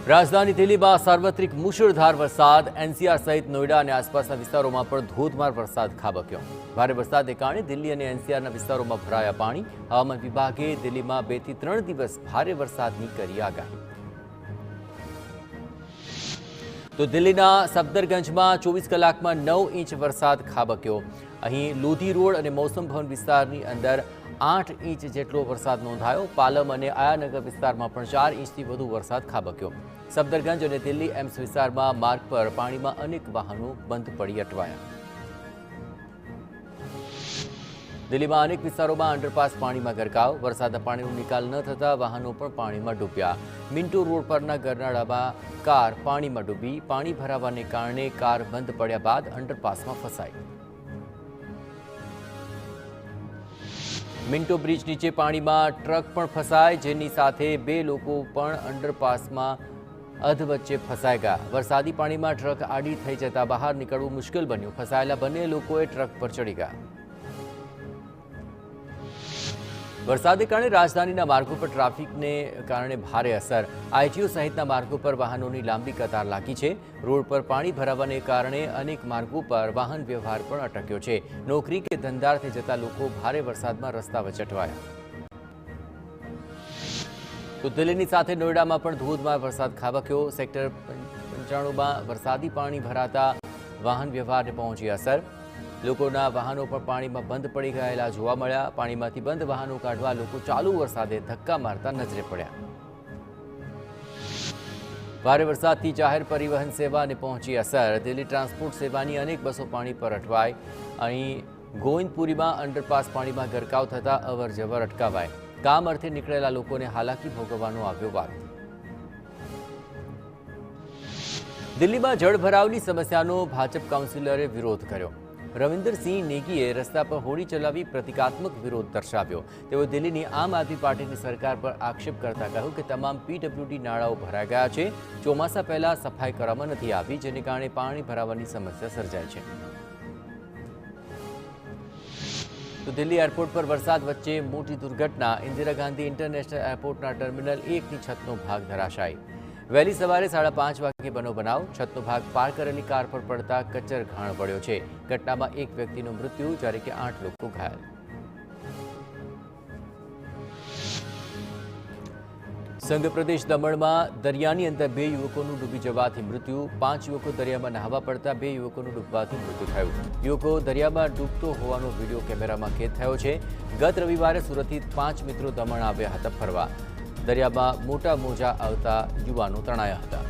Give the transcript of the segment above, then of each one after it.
રાજધાની દિલ્હીમાં સાર્વત્રિક મુશળધાર વરસાદ એનસીઆર સહિત નોઈડા અને આસપાસના વિસ્તારોમાં પણ ધોધમાર વરસાદ ખાબક્યો। ભારે વરસાદને કારણે દિલ્હી અને એનસીઆરના વિસ્તારોમાં ભરાયા પાણી। હવામાન વિભાગે દિલ્હીમાં 2 થી 3 દિવસ ભારે વરસાદની કરી આગાહી। તો દિલ્હીના સફદરગંજમાં 24 કલાકમાં 9 ઇંચ વરસાદ ખાબક્યો। અહીં લોધી રોડ અને મૌસમ ભવન વિસ્તારની અંદર 8 ઇંચ જેટલો વરસાદ નોંધાયો। પાલમ અને આયાનગર વિસ્તારમાં પણ 4 ઇંચથી વધુ વરસાદ ખાબક્યો। સફદરગંજ અને દિલ્હી એમ્સ વિસ્તારમાં માર્ગ પર પાણીમાં અનેક વાહનો બંધ પડી અટવાયા। દિલ્હીમાં અનેક વિસ્તારોમાં અંડરપાસ પાણીમાં ગરકાવ। વરસાદના પાણીનો નિકાલ ન થતા વાહનો પણ પાણીમાં ડૂબ્યા। મિન્ટો રોડ પરના ગરનાળામાં કાર પાણીમાં ડૂબી। પાણી ભરાવાને કારણે કાર બંધ પડ્યા બાદ અંડરપાસમાં ફસાઈ। મિન્ટો બ્રિજ નીચે પાણીમાં ટ્રક પણ ફસાય, જેની સાથે 2 લોકો પણ અંડરપાસમાં અધવચ્ચે ફસાઈ ગયા। વરસાદી પાણીમાં ટ્રક આડી થઈ જતા બહાર નીકળવું મુશ્કેલ બન્યું। ફસાયેલા બંને લોકોએ ટ્રક પર ચડી ગયા। વરસાદને કારણે રાજધાનીના માર્ગો પર ટ્રાફિકને કારણે ભારે અસર। આઈટીઓ સહિતના માર્ગો પર વાહનોની લાંબી કતાર લાગી છે। રોડ પર પાણી ભરાવાને કારણે અનેક માર્ગો પર વાહન વ્યવહાર પણ અટક્યો છે। નોકરી કે ધંધાર્થે જતા લોકો ભારે વરસાદમાં રસ્તા વચ્ચે અટવાયા। તો દિલ્હીની સાથે નોઈડામાં પણ ધોધમાર વરસાદ ખાબક્યો। સેક્ટર 95માં વરસાદી પાણી ભરાતા વાહન વ્યવહારને પહોંચી અસર। લોકોના વાહનો પણ પાણીમાં બંધ પડી ગયેલા જોવા મળ્યા। પાણીમાંથી બંધ વાહનો કાઢવા લોકો ચાલુ વરસાદે ધક્કા મારતા નજરે પડ્યા। ભારે વરસાદથી જાહેર પરિવહન સેવાને પહોંચી અસર। દિલ્હી ટ્રાન્સપોર્ટ સેવાની અનેક બસો પાણી પર અટવાઈ। અહીં ગોવિંદપુરીમાં અંડરપાસ પાણીમાં ગરકાવ થતા અવર જવર અટકાવાય। કામ અર્થે નીકળેલા લોકોને હાલાકી ભોગવવાનો આવ્યો વારો। દિલ્હીમાં જળભરાવની સમસ્યાનો ભાજપ કાઉન્સિલરે વિરોધ કર્યો। રવિન્દરસિંહ નેગીએ રસ્તા પર હોડી ચલાવી પ્રતિકાત્મક વિરોધ દર્શાવ્યો। તેઓ દિલ્હીની આમ આદમી પાર્ટીની સરકાર પર આક્ષેપ કરતા કહ્યું કે તમામ પીડબ્લ્યુડી નાળાઓ ભરાઈ ગયા છે। ચોમાસા પહેલા સફાઈ કરવામાં નથી આવી, જેને કારણે પાણી ભરાવાની સમસ્યા સર્જાય છે। તો દિલ્હી એરપોર્ટ પર વરસાદ વચ્ચે મોટી દુર્ઘટના। ઇન્દિરા ગાંધી ઇન્ટરનેશનલ એરપોર્ટના ટર્મિનલ 1ની છતનો ભાગ ધરાશાયી। વહેલી સવારે 5:30 વાગે બનો બનાવ। છતનો ભાગ પાર કરેલી કાર પર પડતા કચ્ચર ઘાણ પડ્યો છે। ઘટનામાં 1 વ્યક્તિનું મૃત્યુ જ્યારે કે 8 લોકો ઘાયલ। સંઘ પ્રદેશ દમણમાં દરિયાની અંદર 2 યુવકોનું ડૂબી જવાથી મૃત્યુ। 5 યુવકો દરિયામાં નહાવા પડતા 2 યુવકોનું ડૂબવાથી મૃત્યુ થયું। યુવકો દરિયામાં ડૂબતો હોવાનો વિડીયો કેમેરામાં કેદ થયો છે। ગત રવિવારે સુરતથી 5 મિત્રો દમણ આવ્યા હતા ફરવા। દરિયામાં મોટા મોજા આવતા યુવાનો તણાયા હતા।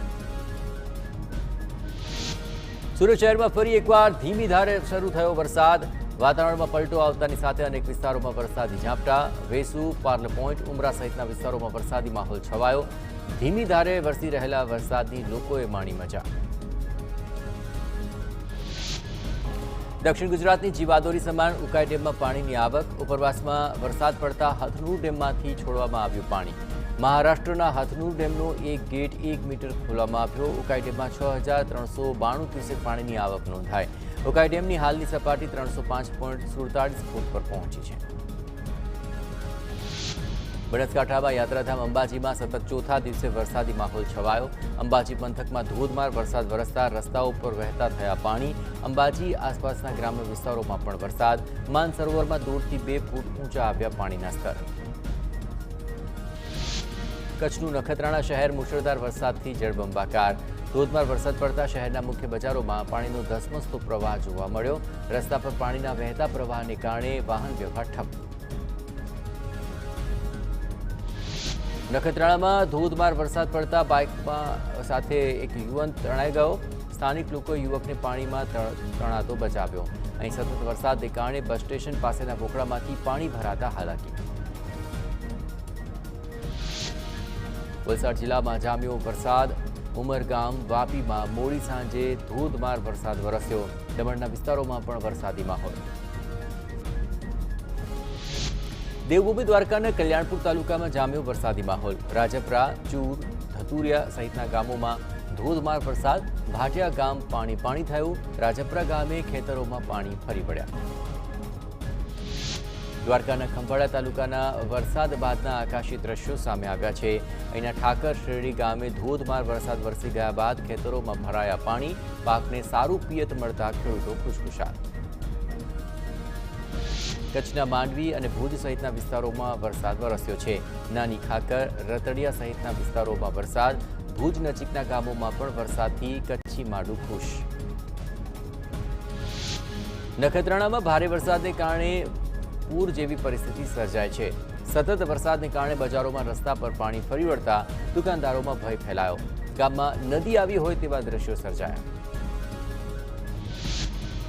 સુરત શહેરમાં ફરી એકવાર ધીમી ધારે શરૂ થયો વરસાદ। વાતાવરણમાં પલટો આવતાની સાથે અનેક વિસ્તારોમાં વરસાદી ઝાપટા। વેસુ, પાર્લે પોઈન્ટ, ઉમરા સહિતના વિસ્તારોમાં વરસાદી માહોલ છવાયો। ધીમી ધારે વરસી રહેલા વરસાદની લોકોએ માણી મજા। દક્ષિણ ગુજરાતની જીવાદોરી સમાન ઉકાઈ ડેમમાં પાણીની આવક। ઉપરવાસમાં વરસાદ પડતા હથનુર ડેમમાંથી છોડવામાં આવ્યું પાણી। મહારાષ્ટ્રના હથનુર ડેમનો એક ગેટ 1 મીટર ખોલવામાં આવ્યો। ઉકાઈ ડેમમાં 6392 ક્યુસેક પાણીની આવક નોંધાઈ। ઉકાઈ ડેમની હાલની સપાટી 305.47 ફૂટ પર પહોંચી છે। બનાસકાંઠામાં યાત્રાધામ અંબાજીમાં સતત ચોથા દિવસે વરસાદી માહોલ છવાયો। અંબાજી પંથકમાં ધોધમાર વરસાદ વરસતા રસ્તાઓ પર વહેતા થયા પાણી। અંબાજી આસપાસના ગ્રામ્ય વિસ્તારોમાં પણ વરસાદ। માનસરોવરમાં 1.5 થી 2 ફૂટ ઊંચા આવ્યા પાણીના સ્તર। કચ્છનું નખત્રાણા શહેર મુશળધાર વરસાદથી જળબંબાકાર। ધોધમાર વરસાદ પડતા શહેરના મુખ્ય બજારોમાં પાણીનો ધસમસતો પ્રવાહ જોવા મળ્યો। રસ્તા પર પાણીના વહેતા પ્રવાહને કારણે વાહન વ્યવહાર ઠપ। નખત્રાણામાં ધોધમાર વરસાદ પડતા બાઇકમાં સાથે એક યુવાન તણાઈ ગયો। સ્થાનિક લોકોએ યુવકને પાણીમાં તણાતો બચાવ્યો। અહીં સતત વરસાદને કારણે બસ સ્ટેશન પાસેના વોકળામાંથી પાણી ભરાતા હાલાકી। વલસાડ જિલ્લામાં જામ્યો વરસાદ। ઉમરગામ, વાપીમાં મોડી સાંજે ધોધમાર વરસાદ વરસ્યો। દમણના વિસ્તારોમાં પણ વરસાદી માહોલ। દેવભૂમિ દ્વારકાના કલ્યાણપુર તાલુકામાં જામ્યો વરસાદી માહોલ। રાજપરા, ચૂર, ધતુરિયા સહિતના ગામોમાં ધોધમાર વરસાદ। ભાટિયા ગામ પાણી થયું। રાજપરા ગામે ખેતરોમાં પાણી ફરી વળ્યા। દ્વારકાના ખંભાળા તાલુકાના વરસાદ બાદના આકાશી દ્રશ્યો સામે આવ્યા છે। અહીંના ઠાકર શેરડી ગામે ધોધમાર વરસાદ વરસી ગયા બાદ ખેતરોમાં ભરાયા પાણી, પાકને સારું પિયત મળતા ખેડૂતો ખુશખુશાલ। કચ્છના માંડવી અને ભુજ સહિતના વિસ્તારોમાં વરસાદ વરસ્યો છે। નાની ખાકર, રતડિયા સહિતના વિસ્તારોમાં વરસાદ, ભુજ નજીકના ગામોમાં પણ વરસાદથી કચ્છી માડું ખુશ। નખત્રાણામાં ભારે વરસાદને કારણે પૂર જેવી પરિસ્થિતિ સર્જાય છે। સતત વરસાદને કારણે બજારોમાં રસ્તા પર પાણી ફરી વળતા દુકાનદારોમાં ભય ફેલાયો। ગામમાં નદી આવી હોય તેવા દ્રશ્યો સર્જાયા।